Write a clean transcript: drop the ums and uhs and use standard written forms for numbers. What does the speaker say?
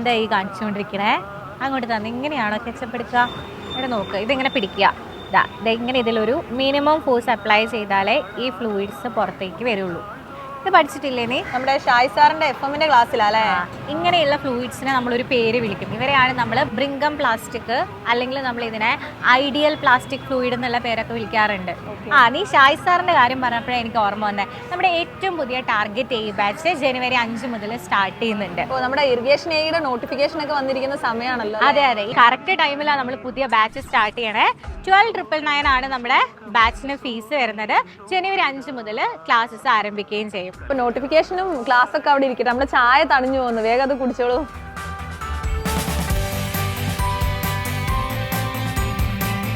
എന്താ ഈ കാണിച്ചുകൊണ്ടിരിക്കണേ? അങ്ങോട്ട് തന്നെ ഇങ്ങനെയാണോ കെച്ചപ്പ് എടുക്കുക? ഇവിടെ നോക്ക്, ഇതിങ്ങനെ പിടിക്കുക. ഇങ്ങനെ ഇതിലൊരു മിനിമം ഫോഴ്സ് അപ്ലൈ ചെയ്താലേ ഈ ഫ്ലൂയിഡ്സ് പുറത്തേക്ക് വരുള്ളൂ. ഇത് പഠിച്ചിട്ടില്ലേ നീ? നമ്മുടെ ഷായ് സാറിന്റെ FM-ന്റെ ക്ലാസ്സിലല്ലേ? ഇങ്ങനെയുള്ള ഫ്ലൂയിഡ്സിനെ നമ്മളൊരു പേര് വിളിക്കും. ഇവരെയാണ് നമ്മൾ ബ്രിങ്കം പ്ലാസ്റ്റിക്, അല്ലെങ്കിൽ നമ്മൾ ഇതിനെ ഐഡിയൽ പ്ലാസ്റ്റിക് ഫ്ലൂയിഡ് എന്നുള്ള പേരൊക്കെ വിളിക്കാറുണ്ട്. നീ ഷായ് സാറിന്റെ കാര്യം പറഞ്ഞപ്പോഴേ എനിക്ക് ഓർമ്മ വന്നേ, നമ്മുടെ ഏറ്റവും പുതിയ ടാർഗറ്റ് എ ബാച്ച് ജനുവരി 5 മുതൽ സ്റ്റാർട്ട് ചെയ്യുന്നുണ്ട്. നമ്മുടെ ഇറിഗേഷൻ എയുടെ നോട്ടിഫിക്കേഷൻ ഒക്കെ വന്നിരിക്കുന്ന സമയമാണല്ലോ. അതെ, കറക്റ്റ് ടൈമിലാണ് നമ്മൾ പുതിയ ബാച്ച് സ്റ്റാർട്ട് ചെയ്യണേ. 12,999 ആണ് നമ്മുടെ ബാച്ചിന് ഫീസ് വരുന്നത്. ജനുവരി 5 മുതൽ ക്ലാസ്സസ് ആരംഭിക്കുകയും ചെയ്യും. നോട്ടിഫിക്കേഷനും ക്ലാസ് ഒക്കെ അവിടെ ഇരിക്കട്ടെ, നമ്മുടെ ചായ തണിഞ്ഞു പോകുന്നു, വേഗം അത് കുടിച്ചോളൂ.